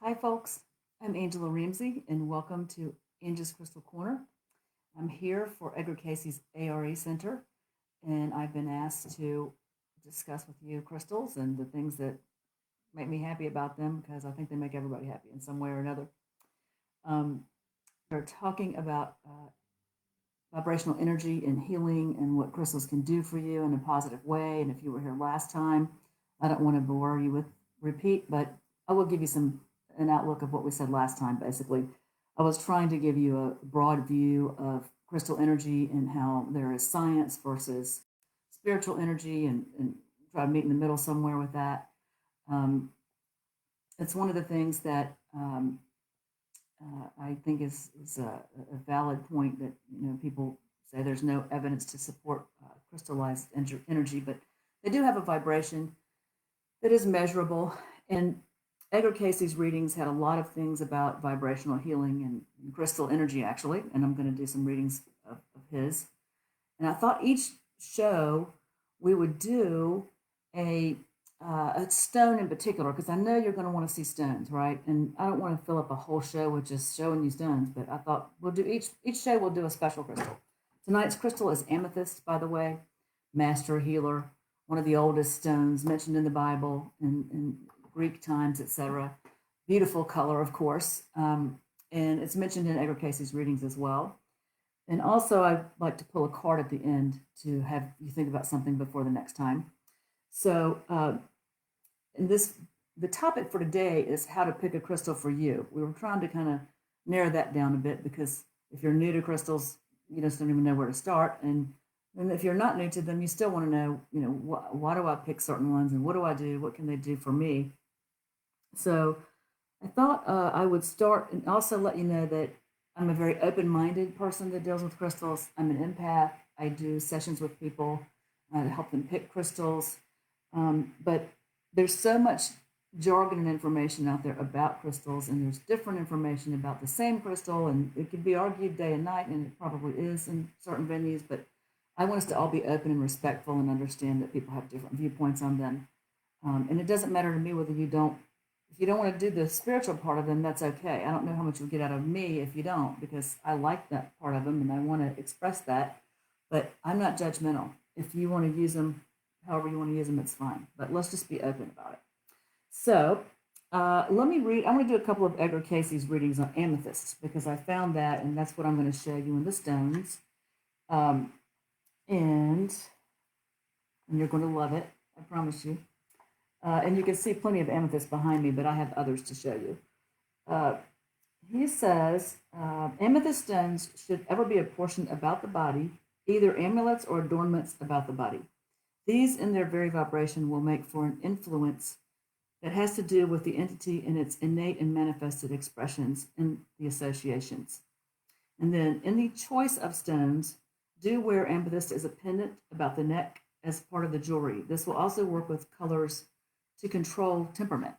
Hi, folks. I'm Angela Ramsey, and welcome to Angela's Crystal Corner. I'm here for Edgar Cayce's A.R.E. Center, and I've been asked to discuss with you crystals and the things that make me happy about them because I think they make everybody happy in some way or another. Um, we're talking about vibrational energy and healing and what crystals can do for you in a positive way. And if you were here last time, I don't want to bore you with repeat, but I will give you an outlook of what we said last time. Basically, I was trying to give you a broad view of crystal energy and how there is science versus spiritual energy, and try to meet in the middle somewhere with that. Um, it's one of the things that I think is a valid point that people say there's no evidence to support crystallized energy, but they do have a vibration that is measurable. And Edgar Cayce's readings had a lot of things about vibrational healing and crystal energy, actually. And I'm going to do some readings of his. And I thought each show we would do a a stone in particular, because I know you're going to want to see stones, right? And I don't want to fill up a whole show with just showing you stones, but I thought we'll do each show we'll do a special crystal. Tonight's crystal is amethyst, by the way, master healer, one of the oldest stones mentioned in the Bible in Greek times, etc. Beautiful color, of course, and it's mentioned in Edgar Cayce's readings as well. And also, I like to pull a card at the end to have you think about something before the next time. So, in this, the topic for today is how to pick a crystal for you. We were trying to kind of narrow that down a bit because if you're new to crystals, you just don't even know where to start. And if you're not new to them, you still want to know, why do I pick certain ones and what do I do? What can they do for me? So I thought I would start and also let you know that I'm a very open minded person that deals with crystals. I'm an empath. I do sessions with people to help them pick crystals. But there's so much jargon and information out there about crystals, and there's different information about the same crystal, and it could be argued day and night, and it probably is in certain venues. But I want us to all be open and respectful and understand that people have different viewpoints on them. And it doesn't matter to me whether if you don't want to do the spiritual part of them, that's okay. I don't know how much you'll get out of me if you don't, because I like that part of them and I want to express that. But I'm not judgmental. If you want to use them however you want to use them, it's fine. But let's just be open about it. So let me read. I'm going to do a couple of Edgar Cayce's readings on amethysts because I found that, and that's what I'm going to show you in the stones. Um, and you're going to love it. I promise you. And you can see plenty of amethyst behind me, but I have others to show you. Uh, he says, amethyst stones should ever be apportioned about the body, either amulets or adornments about the body. These, in their very vibration, will make for an influence that has to do with the entity in its innate and manifested expressions and the associations. And then, in the choice of stones, do wear amethyst as a pendant about the neck as part of the jewelry. This will also work with colors to control temperament.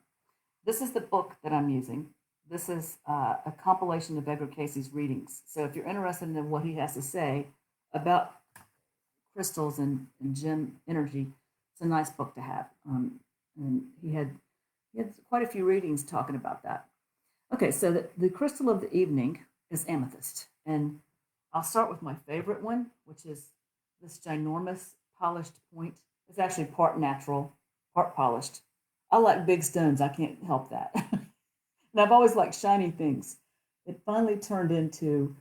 This is the book that I'm using. This is a compilation of Edgar Cayce's readings. So if you're interested in what he has to say about crystals and gem energy, it's a nice book to have. And he had quite a few readings talking about that. Okay, so the crystal of the evening is amethyst. And I'll start with my favorite one, which is this ginormous polished point. It's actually part natural, part polished. I like big stones. I can't help that. And I've always liked shiny things. It finally turned into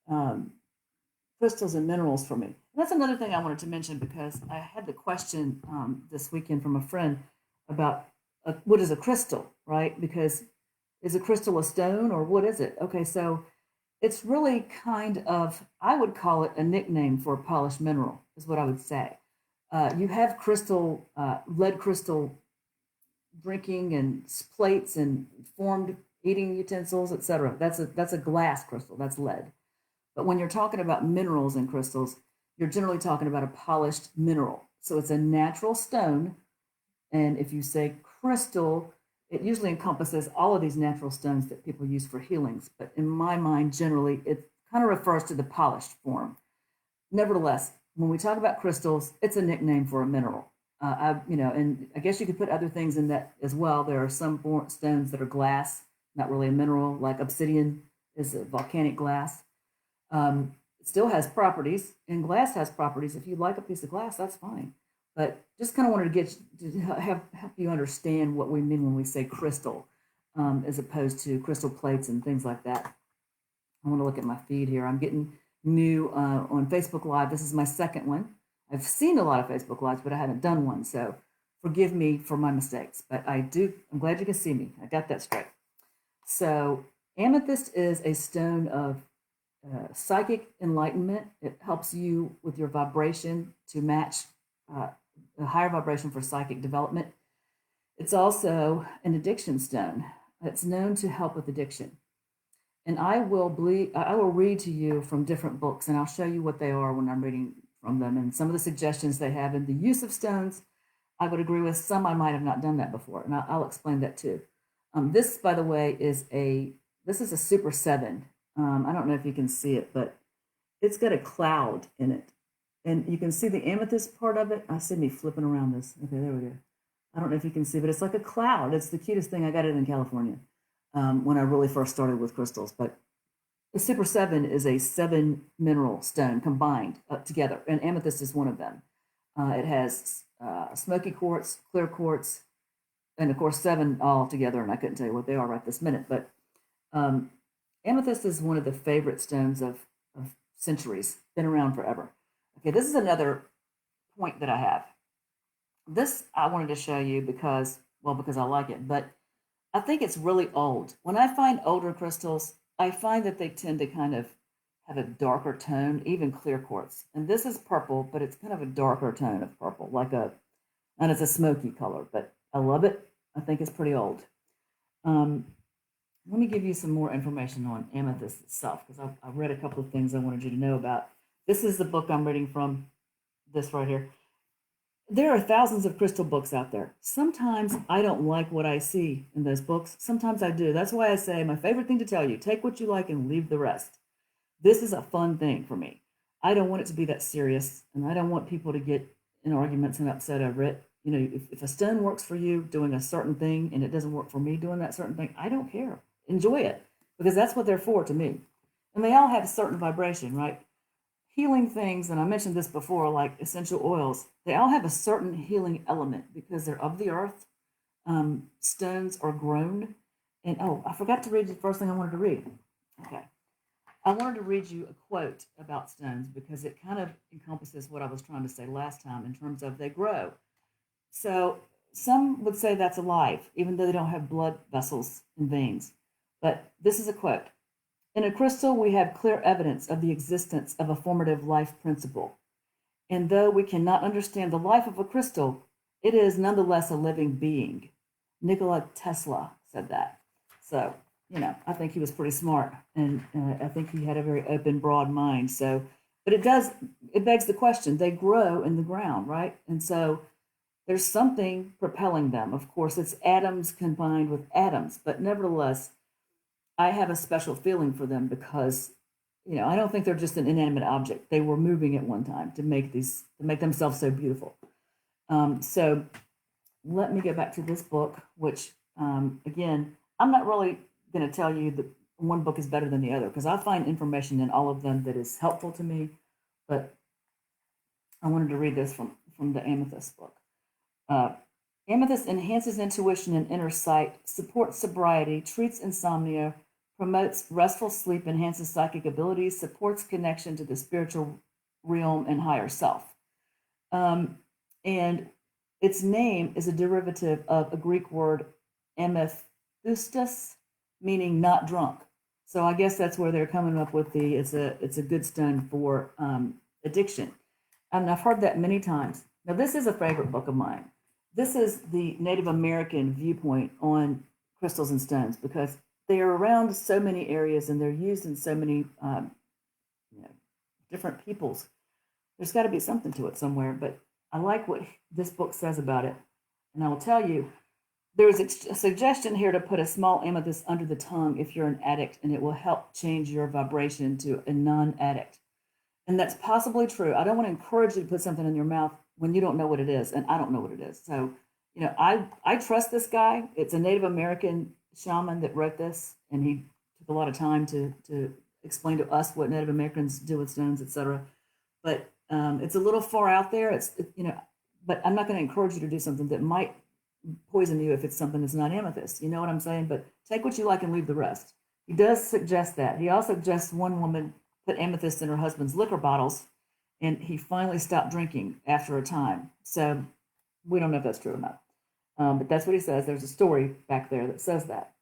um, crystals and minerals for me. And that's another thing I wanted to mention because I had the question this weekend from a friend about what is a crystal, right? Because is a crystal a stone or what is it? Okay, so it's really kind of, I would call it a nickname for a polished mineral, is what I would say. You have lead crystal drinking and plates and formed eating utensils, etc. That's a glass crystal. That's lead. But when you're talking about minerals and crystals, you're generally talking about a polished mineral. So it's a natural stone. And if you say crystal, it usually encompasses all of these natural stones that people use for healings. But in my mind, generally, it kind of refers to the polished form. Nevertheless, when we talk about crystals, it's a nickname for a mineral. And I guess you could put other things in that as well. There are some stones that are glass not really a mineral, like obsidian is a volcanic glass. It still has properties, and glass has properties. If you like a piece of glass, that's fine. But just kind of wanted to help you understand what we mean when we say crystal, as opposed to crystal plates and things like that. I want to look at my feed here. I'm getting new on Facebook Live. This is my second one. I've seen a lot of Facebook Lives, but I haven't done one. So forgive me for my mistakes. But I'm glad you can see me. I got that straight. So amethyst is a stone of psychic enlightenment. It helps you with your vibration to match a higher vibration for psychic development. It's also an addiction stone. It's known to help with addiction. And I will read to you from different books, and I'll show you what they are when I'm reading from them, and some of the suggestions they have in the use of stones. I would agree with some. I might have not done that before, and I'll explain that too. This, by the way, is a Super 7. I don't know if you can see it, but it's got a cloud in it, and you can see the amethyst part of it. I see me flipping around this. Okay, there we go. I don't know if you can see, but it's like a cloud. It's the cutest thing. I got it in California when I really first started with crystals. But the Super 7 is a 7 mineral stone combined together, and amethyst is one of them. It has smoky quartz, clear quartz, and of course 7 all together, and I couldn't tell you what they are right this minute. But amethyst is one of the favorite stones of centuries, been around forever. Okay, this is another point that I have. This I wanted to show you because I like it, but I think it's really old. When I find older crystals, I find that they tend to kind of have a darker tone, even clear quartz. And this is purple, but it's kind of a darker tone of purple, and it's a smoky color, but I love it. I think it's pretty old. Let me give you some more information on amethyst itself, because I've read a couple of things I wanted you to know about. This is the book I'm reading from, this right here. There are thousands of crystal books out there. Sometimes I don't like what I see in those books. Sometimes I do. That's why I say my favorite thing to tell you, take what you like and leave the rest. This is a fun thing for me. I don't want it to be that serious, and I don't want people to get in arguments and upset over it. You know, if a stone works for you doing a certain thing and it doesn't work for me doing that certain thing, I don't care. Enjoy it, because that's what they're for to me. And they all have a certain vibration, right? Healing things, and I mentioned this before, like essential oils, they all have a certain healing element because they're of the earth. Stones are grown. And I forgot to read the first thing I wanted to read. Okay. I wanted to read you a quote about stones because it kind of encompasses what I was trying to say last time in terms of they grow. So some would say that's alive, even though they don't have blood vessels and veins. But this is a quote. In a crystal, we have clear evidence of the existence of a formative life principle. And though we cannot understand the life of a crystal, it is nonetheless a living being. Nikola Tesla said that. So, I think he was pretty smart, and I think he had a very open, broad mind. So, but it begs the question, they grow in the ground, right? And so there's something propelling them. Of course, it's atoms combined with atoms, but nevertheless, I have a special feeling for them because, I don't think they're just an inanimate object. They were moving at one time to make themselves so beautiful. So let me get back to this book, which, again, I'm not really going to tell you that one book is better than the other because I find information in all of them that is helpful to me. But I wanted to read this from the Amethyst book. Amethyst enhances intuition and inner sight, supports sobriety, treats insomnia, promotes restful sleep, enhances psychic abilities, supports connection to the spiritual realm and higher self. And its name is a derivative of a Greek word, amethystus, meaning not drunk. So I guess that's where they're coming up with it's a good stone for addiction. And I've heard that many times. Now, this is a favorite book of mine. This is the Native American viewpoint on crystals and stones because they are around so many areas and they're used in so many different peoples. There's got to be something to it somewhere, but I like what this book says about it. And I will tell you, there's a suggestion here to put a small amethyst under the tongue if you're an addict, and it will help change your vibration to a non-addict. And that's possibly true. I don't want to encourage you to put something in your mouth when you don't know what it is, and I don't know what it is. So, I trust this guy. It's a Native American shaman that wrote this, and he took a lot of time to explain to us what Native Americans do with stones, etc. But it's a little far out there. But I'm not going to encourage you to do something that might poison you if it's something that's not amethyst. You know what I'm saying? But take what you like and leave the rest. He does suggest that. He also suggests one woman put amethyst in her husband's liquor bottles, and he finally stopped drinking after a time. So we don't know if that's true or not. But that's what he says. There's a story back there that says that.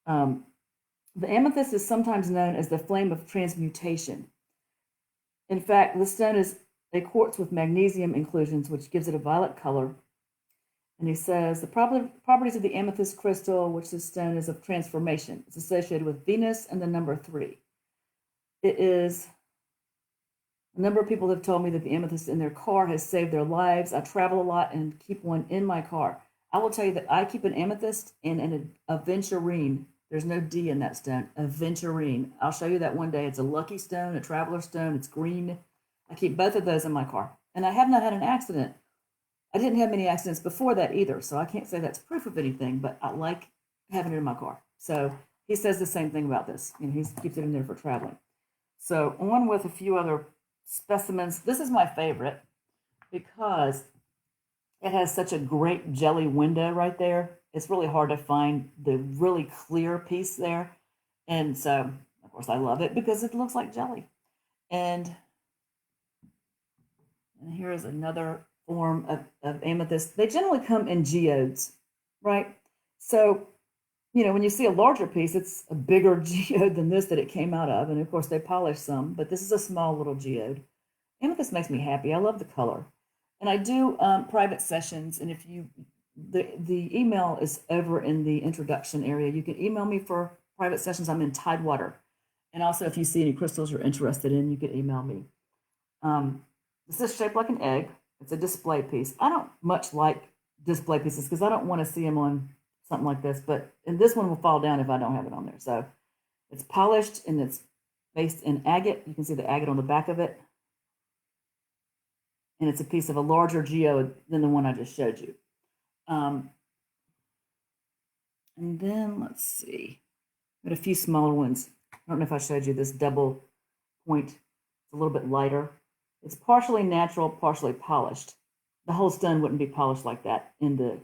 The amethyst is sometimes known as the flame of transmutation. In fact, the stone is a quartz with magnesium inclusions, which gives it a violet color. And he says the properties of the amethyst crystal, which this stone is of transformation. It's associated with Venus and the number 3. It is a number of people have told me that the amethyst in their car has saved their lives. I travel a lot and keep one in my car. I will tell you that I keep an amethyst and an aventurine. There's no D in that stone. Aventurine. I'll show you that one day. It's a lucky stone, a traveler stone. It's green. I keep both of those in my car. And I have not had an accident. I didn't have many accidents before that either, so I can't say that's proof of anything, but I like having it in my car. So he says the same thing about this. He keeps it in there for traveling. So on with a few other specimens. This is my favorite because it has such a great jelly window right there. It's really hard to find the really clear piece there. And so, of course, I love it because it looks like jelly. And here is another form of amethyst. They generally come in geodes, right? So, when you see a larger piece, it's a bigger geode than this that it came out of. And of course, they polish some, but this is a small little geode. Amethyst makes me happy. I love the color. And I do private sessions. And if the email is over in the introduction area, you can email me for private sessions. I'm in Tidewater. And also, if you see any crystals you're interested in, you can email me. This is shaped like an egg. It's a display piece. I don't much like display pieces because I don't want to see them on something like this, and this one will fall down if I don't have it on there. So it's polished and it's based in agate. You can see the agate on the back of it. And it's a piece of a larger geode than the one I just showed you. And then let's see. Got a few smaller ones. I don't know if I showed you this double point. It's a little bit lighter. It's partially natural, partially polished. The whole stone wouldn't be polished like that in the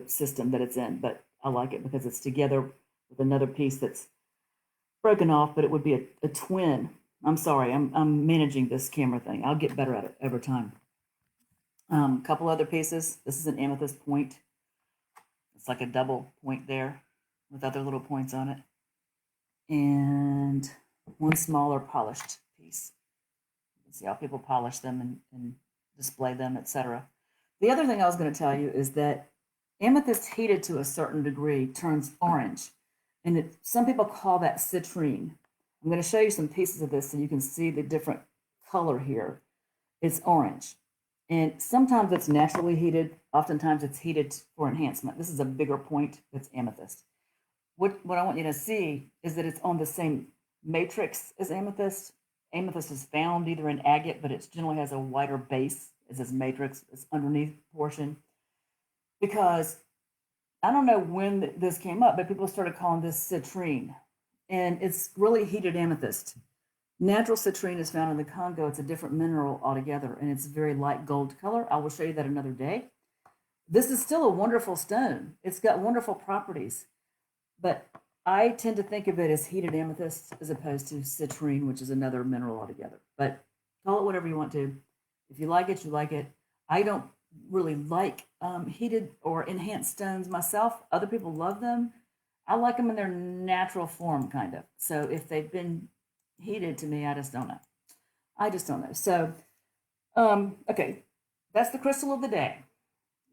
system that it's in, but I like it because it's together with another piece that's broken off, but it would be a twin. I'm sorry, I'm managing this camera thing. I'll get better at it over time. A couple other pieces. This is an amethyst point. It's like a double point there with other little points on it. And one smaller polished piece. See how people polish them and display them, etc. The other thing I was going to tell you is that amethyst heated to a certain degree turns orange, and some people call that citrine. I'm going to show you some pieces of this so you can see the different color here. It's orange, and sometimes it's naturally heated. Oftentimes it's heated for enhancement. This is a bigger point that's amethyst. What I want you to see is that it's on the same matrix as amethyst. Amethyst is found either in agate, but it generally has a wider base as this matrix, this underneath portion. Because I don't know when this came up, but people started calling this citrine. And it's really heated amethyst. Natural citrine is found in the Congo. It's a different mineral altogether, and it's very light gold color. I will show you that another day. This is still a wonderful stone. It's got wonderful properties, but I tend to think of it as heated amethyst as opposed to citrine, which is another mineral altogether. But call it whatever you want to. If you like it, you like it. I don't really like heated or enhanced stones myself. Other people love them. I like them in their natural form, kind of. So if they've been heated, to me, I just don't know. I just don't know. So, okay, that's the crystal of the day.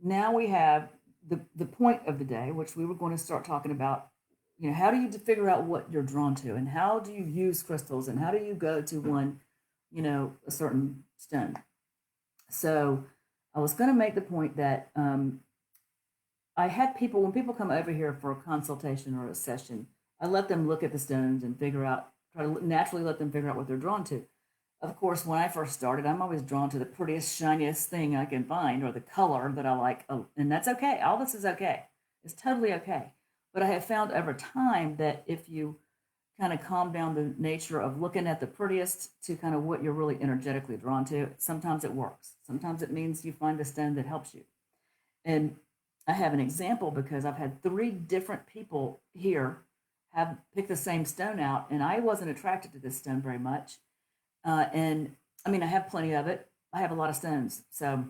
Now we have the point of the day, which we were going to start talking about. How do you figure out what you're drawn to, and how do you use crystals, and how do you go to one, a certain stone? So I was going to make the point that I had people, when people come over here for a consultation or a session, I let them look at the stones and try to naturally let them figure out what they're drawn to. Of course, when I first started, I'm always drawn to the prettiest, shiniest thing I can find, or the color that I like, and that's okay. All this is okay. It's totally okay. But I have found over time that if you kind of calm down the nature of looking at the prettiest to kind of what you're really energetically drawn to, sometimes it works. Sometimes it means you find a stone that helps you. And I have an example because I've had 3 different people here have picked the same stone out, and I wasn't attracted to this stone very much. And I mean, I have plenty of it. I have a lot of stones, so,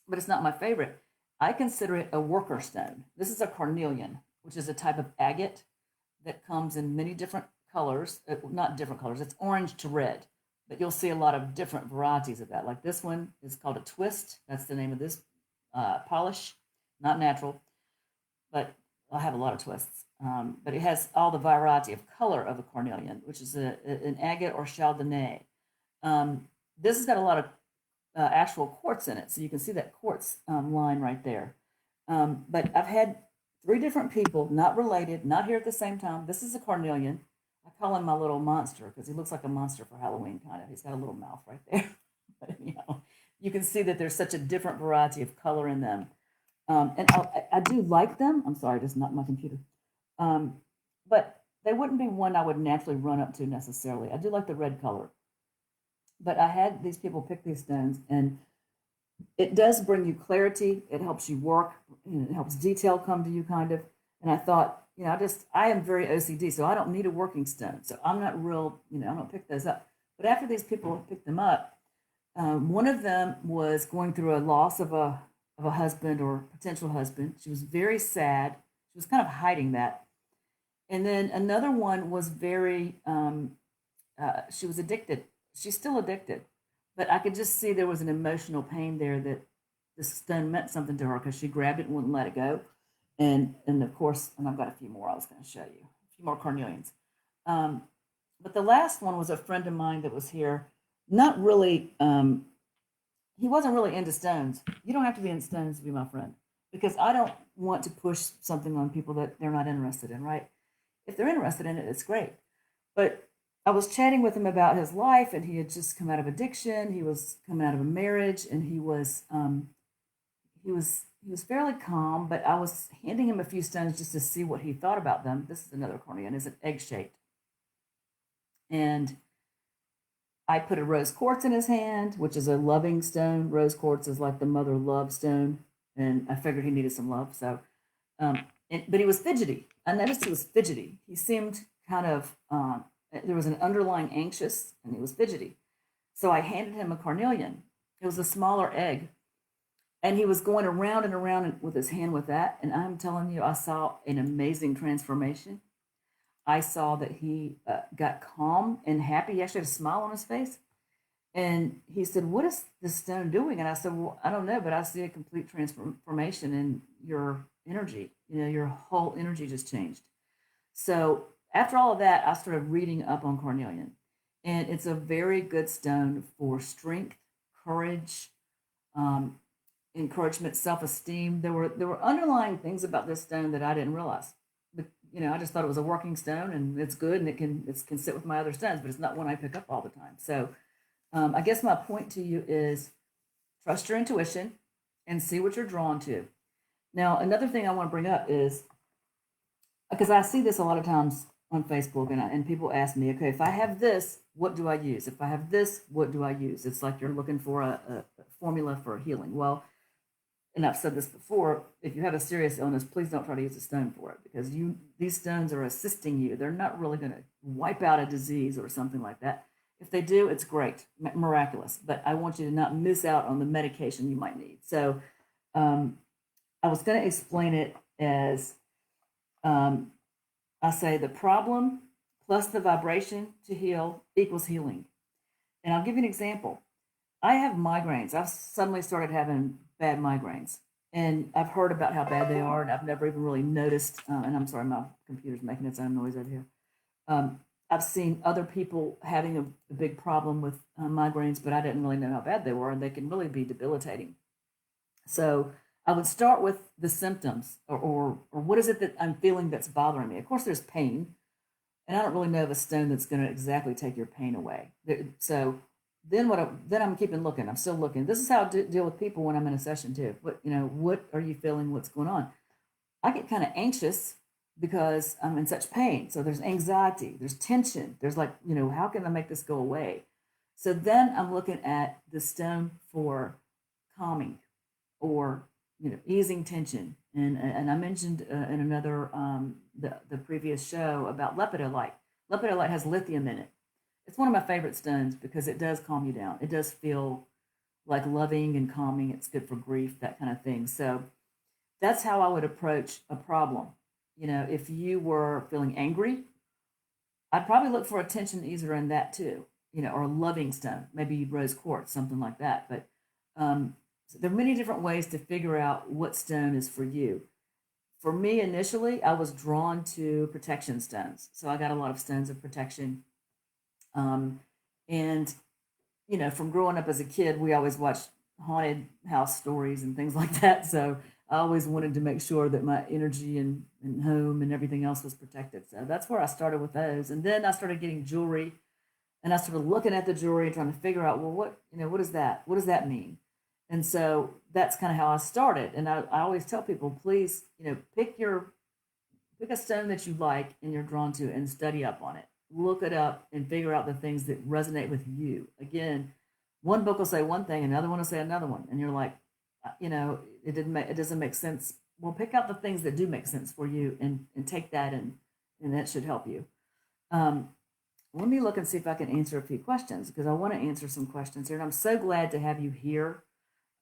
but it's not my favorite. I consider it a worker stone. This is a carnelian, which is a type of agate that comes in many different colors, not different colors, it's orange to red, but you'll see a lot of different varieties of that. Like this one is called a twist. That's the name of this polish, not natural, but I have a lot of twists. But it has all the variety of color of a carnelian, which is an agate or chardonnay. This has got a lot of actual quartz in it, so you can see that quartz line right there. But I've had 3 different people, not related, not here at the same time. This is a carnelian. I call him my little monster because he looks like a monster for Halloween, kind of. He's got a little mouth right there. But anyhow, you can see that there's such a different variety of color in them. And I do like them. I'm sorry, just not my computer. But they wouldn't be one I would naturally run up to necessarily. I do like the red color. But I had these people pick these stones, and it does bring you clarity. It helps you work. It helps detail come to you, kind of. And I thought, I am very OCD, so I don't need a working stone. So I'm not real, I don't pick those up. But after these people picked them up, one of them was going through a loss of a husband or potential husband. She was very sad. She was kind of hiding that. And then another one was she was addicted. She's still addicted, but I could just see there was an emotional pain there that the stone meant something to her because she grabbed it and wouldn't let it go. And of course, and I've got a few more I was going to show you, a few more carnelians. But the last one was a friend of mine that was here. Not really, he wasn't really into stones. You don't have to be in stones to be my friend because I don't want to push something on people that they're not interested in, right? If they're interested in it, it's great. But I was chatting with him about his life, and he had just come out of addiction. He was coming out of a marriage, and he was fairly calm. But I was handing him a few stones just to see what he thought about them. This is another carnelian. It's an egg shaped, and I put a rose quartz in his hand, which is a loving stone. Rose quartz is like the mother love stone, and I figured he needed some love. So, but he was fidgety. I noticed he was fidgety. He seemed kind of there was an underlying anxious, and he was fidgety. So I handed him a carnelian. It was a smaller egg, and he was going around and around with his hand with that. And I'm telling you, I saw an amazing transformation. I saw that he got calm and happy. He actually had a smile on his face. And he said, "What is this stone doing?" And I said, "Well, I don't know, but I see a complete transformation in your energy. Your whole energy just changed." So after all of that, I started reading up on carnelian. And it's a very good stone for strength, courage, um, encouragement, self-esteem. There were underlying things about this stone that I didn't realize. But I just thought it was a working stone, and it's good, and it can sit with my other stones, but it's not one I pick up all the time. So I guess my point to you is trust your intuition and see what you're drawn to. Now, another thing I want to bring up is because I see this a lot of times on Facebook, and people ask me, okay, if I have this, what do I use? If I have this, what do I use? It's like you're looking for a formula for healing. Well, and I've said this before, if you have a serious illness, please don't try to use a stone for it because these stones are assisting you. They're not really going to wipe out a disease or something like that. If they do, it's great, miraculous. But I want you to not miss out on the medication you might need. So I was going to explain it as I say the problem plus the vibration to heal equals healing. And I'll give you an example. I have migraines. I've suddenly started having bad migraines. And I've heard about how bad they are, and I've never even really noticed. And I'm sorry, my computer's making its own noise over here. I've seen other people having a big problem with migraines, but I didn't really know how bad they were, and they can really be debilitating. So I would start with the symptoms, or what is it that I'm feeling that's bothering me. Of course, there's pain, and I don't really know of a stone that's going to exactly take your pain away. So then then I'm keeping looking. I'm still looking. This is how I deal with people when I'm in a session too. What are you feeling? What's going on? I get kind of anxious because I'm in such pain. So there's anxiety, there's tension, there's like, how can I make this go away? So then I'm looking at the stone for calming or, easing tension. And I mentioned in another, the previous show about lepidolite. Lepidolite has lithium in it. It's one of my favorite stones because it does calm you down. It does feel like loving and calming. It's good for grief, that kind of thing. So that's how I would approach a problem. If you were feeling angry, I'd probably look for a tension easer in that too, or a loving stone, maybe rose quartz, something like that. But so there are many different ways to figure out what stone is for you. For me, initially, I was drawn to protection stones. So I got a lot of stones of protection. Um, and from growing up as a kid, we always watched haunted house stories and things like that. So I always wanted to make sure that my energy and home and everything else was protected. So that's where I started with those. And then I started getting jewelry and I started looking at the jewelry and trying to figure out, well, what is that? What does that mean? And so that's kind of how I started. And I always tell people, please, pick a stone that you like and you're drawn to and study up on it. Look it up and figure out the things that resonate with you. Again, one book will say one thing, another one will say another one, and you're like, it doesn't make sense. Well, pick out the things that do make sense for you and take that and that should help you. Um, Let me look and see if I can answer a few questions because I want to answer some questions here. And I'm so glad to have you here.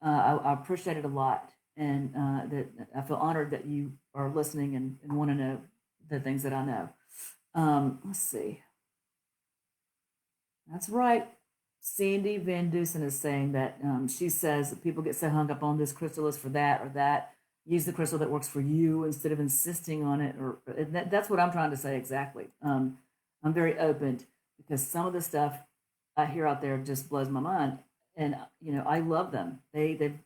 I appreciate it a lot, and that I feel honored that you are listening and want to know the things that I know. Let's see. That's right. Sandy Van Dusen is saying that she says that people get so hung up on this crystal is for that or that. Use the crystal that works for you instead of insisting on it. Or that's what I'm trying to say exactly. I'm very open because some of the stuff I hear out there just blows my mind, and I love them. They've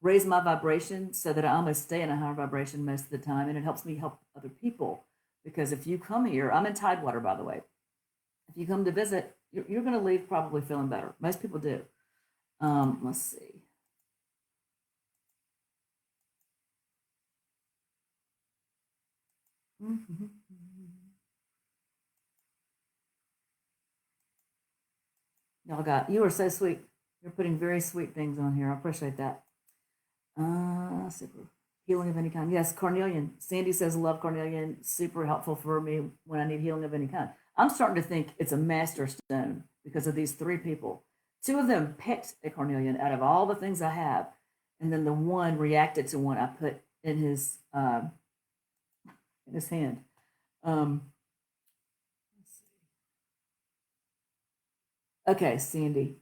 raised my vibration so that I almost stay in a higher vibration most of the time, and it helps me help other people. Because if you come here, I'm in Tidewater, by the way. If you come to visit, you're going to leave probably feeling better. Most people do. Let's see. Mm-hmm. You are so sweet. You're putting very sweet things on here. I appreciate that. Super healing of any kind. Yes, carnelian. Sandy says love carnelian. Super helpful for me when I need healing of any kind. I'm starting to think it's a master stone because of these three people. Two of them picked a carnelian out of all the things I have, and then the one reacted to one I put in his hand. Um, okay, Sandy.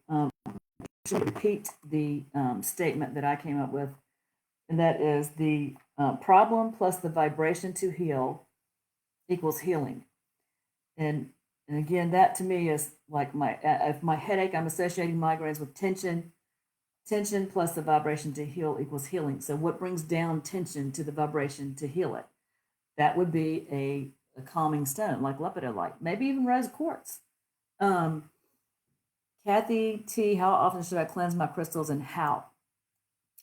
Should repeat the statement that I came up with, and that is the problem plus the vibration to heal equals healing. And again, that to me is like if my headache, I'm associating migraines with tension. Tension plus the vibration to heal equals healing. So what brings down tension to the vibration to heal it? That would be a calming stone like lepidolite, maybe even rose quartz. Um, Kathy T, how often should I cleanse my crystals and how?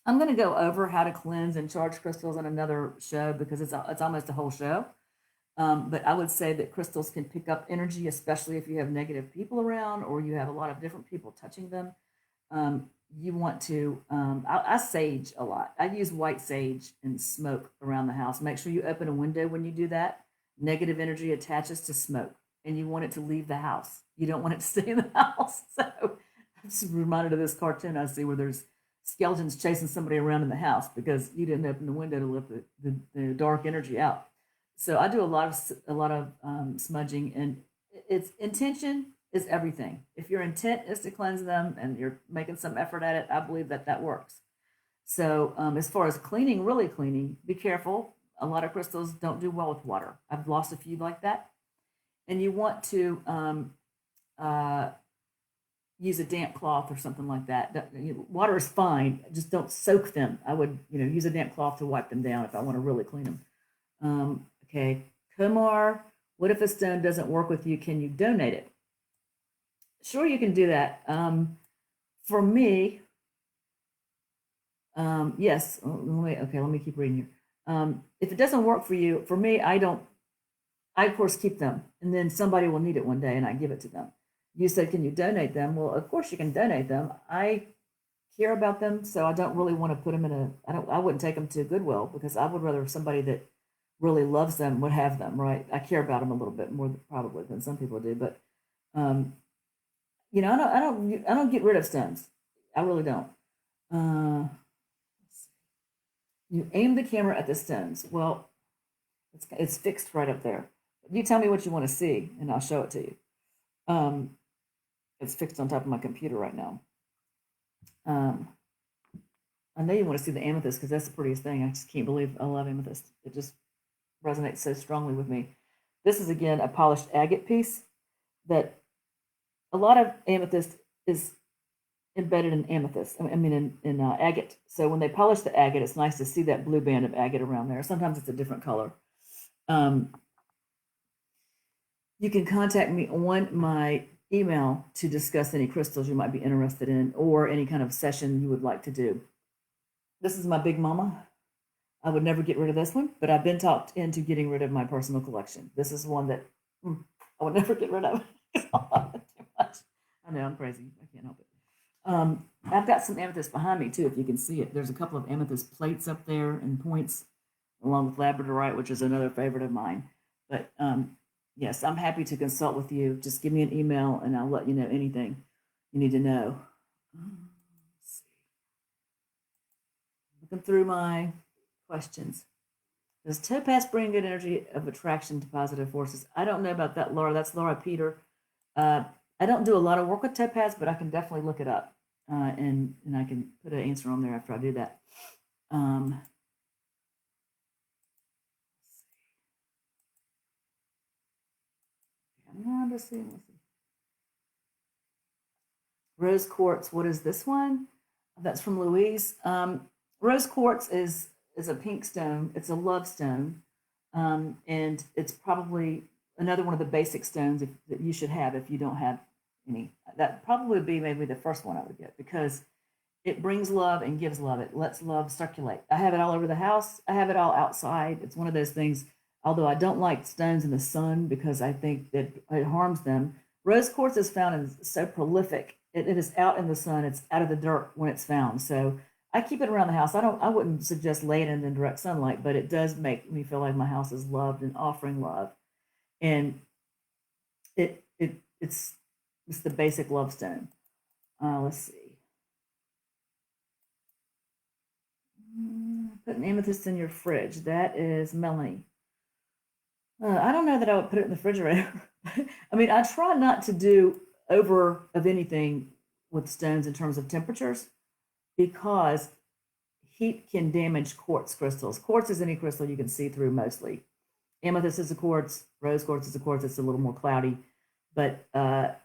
I'm going to go over how to cleanse and charge crystals in another show because it's almost a whole show. But I would say that crystals can pick up energy, especially if you have negative people around or you have a lot of different people touching them. You want to, I sage a lot. I use white sage and smoke around the house. Make sure you open a window when you do that. Negative energy attaches to smoke and you want it to leave the house. You don't want it to stay in the house. So I'm just reminded of this cartoon I see where there's skeletons chasing somebody around in the house because you didn't open the window to let the dark energy out. So I do a lot of smudging, and its intention is everything. If your intent is to cleanse them and you're making some effort at it, I believe that works. So as far as cleaning, really cleaning, be careful. A lot of crystals don't do well with water. I've lost a few like that, and you want to uh, use a damp cloth or something like that. Water is fine, just don't soak them. I would use a damp cloth to wipe them down if I want to really clean them. Okay, Kumar, what if a stone doesn't work with you? Can you donate it? Sure, you can do that. For me, yes. Let me keep reading here. If it doesn't work for you, for me, I of course keep them, and then somebody will need it one day, and I give it to them. You said, can you donate them? Well, of course you can donate them. I care about them, so I don't really want to put them in a. I wouldn't take them to Goodwill because I would rather somebody that really loves them would have them. Right? I care about them a little bit more probably than some people do, but um, I don't get rid of stones. I really don't. Uh, you aim the camera at the stones. Well, it's fixed right up there. You tell me what you want to see, and I'll show it to you. Um, it's fixed on top of my computer right now. I know you want to see the amethyst because that's the prettiest thing. I just can't believe I love amethyst. It just resonates so strongly with me. This is again a polished agate piece that a lot of amethyst is embedded in amethyst. I mean in agate. So when they polish the agate, it's nice to see that blue band of agate around there. Sometimes it's a different color. You can contact me on my email to discuss any crystals you might be interested in or any kind of session you would like to do. This is my big mama. I would never get rid of this one, but I've been talked into getting rid of my personal collection. This is one that I would never get rid of. Too much. I know I'm crazy. I can't help it. I've got some amethyst behind me too, if you can see it. There's a couple of amethyst plates up there and points, along with labradorite, which is another favorite of mine. But yes, I'm happy to consult with you. Just give me an email and I'll let you know anything you need to know. Let's see. Looking through my questions. Does topaz bring good energy of attraction to positive forces? I don't know about that, Laura. That's Laura Peter. I don't do a lot of work with topaz, but I can definitely look it up, and I can put an answer on there after I do that. Let's see. Rose quartz. What is this one? That's from Louise. Rose quartz is a pink stone. It's a love stone, and it's probably another one of the basic stones that you should have if you don't have any. That probably would be maybe the first one I would get because it brings love and gives love. It lets love circulate. I have it all over the house. I have it all outside. It's one of those things. Although I don't like stones in the sun because I think that it harms them. Rose quartz is found and so prolific. It is out in the sun. It's out of the dirt when it's found. So I keep it around the house. I wouldn't suggest laying it in direct sunlight, but it does make me feel like my house is loved and offering love. And it's the basic love stone. Let's see. Put an amethyst in your fridge. That is Melanie. I don't know that I would put it in the refrigerator. I mean, I try not to do over of anything with stones in terms of temperatures because heat can damage quartz crystals. Quartz is any crystal you can see through mostly. Amethyst is a quartz. Rose quartz is a quartz. It's a little more cloudy, but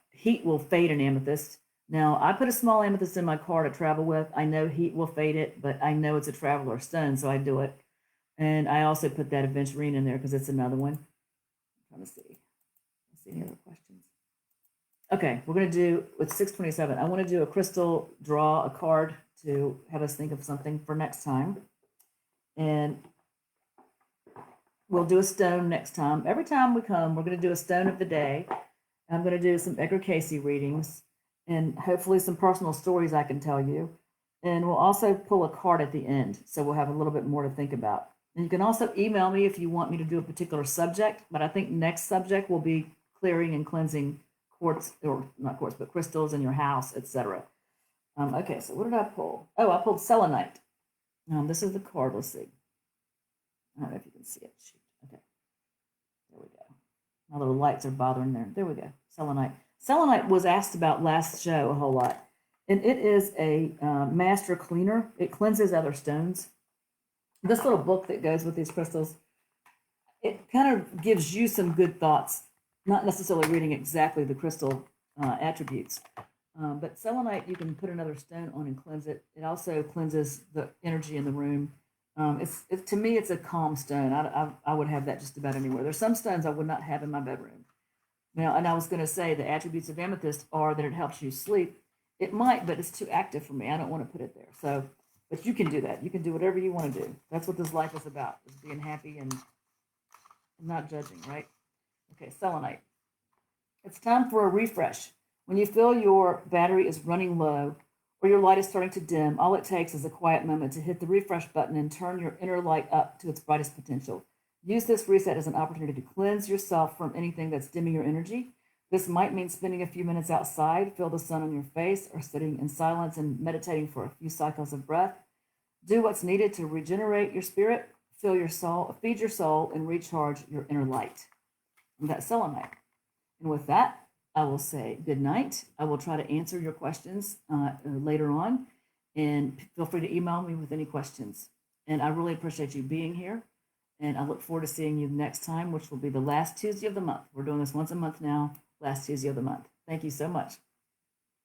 heat will fade an amethyst. Now, I put a small amethyst in my car to travel with. I know heat will fade it, but I know it's a traveler stone, so I do it. And I also put that aventurine in there because it's another one. I'm trying to see. Let's see any other questions. Okay, we're going to do, with 627, I want to do a crystal draw, a card to have us think of something for next time. And we'll do a stone next time. Every time we come, we're going to do a stone of the day. I'm going to do some Edgar Cayce readings and hopefully some personal stories I can tell you. And we'll also pull a card at the end, so we'll have a little bit more to think about. And you can also email me if you want me to do a particular subject, but I think next subject will be clearing and cleansing quartz, or not quartz, but crystals in your house, etc. Okay, so what did I pull? Oh, I pulled selenite. This is the card. Let's see. I don't know if you can see it. Shoot. Okay, there we go. My little lights are bothering there. There we go. Selenite. Selenite was asked about last show a whole lot. And it is a master cleaner. It cleanses other stones. This little book that goes with these crystals, it kind of gives you some good thoughts, not necessarily reading exactly the crystal attributes. But selenite, you can put another stone on and cleanse it. It also cleanses the energy in the room. To me, it's a calm stone. I would have that just about anywhere. There's some stones I would not have in my bedroom. Now, and I was going to say the attributes of amethyst are that it helps you sleep. It might, but it's too active for me. I don't want to put it there. So, But you can do that. You can do whatever you want to do. That's what this life is about, is being happy and not judging, right? Okay, selenite. It's time for a refresh. When you feel your battery is running low or your light is starting to dim, all it takes is a quiet moment to hit the refresh button and turn your inner light up to its brightest potential. Use this reset as an opportunity to cleanse yourself from anything that's dimming your energy. This might mean spending a few minutes outside, feel the sun on your face, or sitting in silence and meditating for a few cycles of breath. Do what's needed to regenerate your spirit, fill your soul, feed your soul, and recharge your inner light. And that's selenite. And with that, I will say good night. I will try to answer your questions later on, and feel free to email me with any questions. And I really appreciate you being here, and I look forward to seeing you next time, which will be the last Tuesday of the month. We're doing this once a month now, last Tuesday of the month. Thank you so much.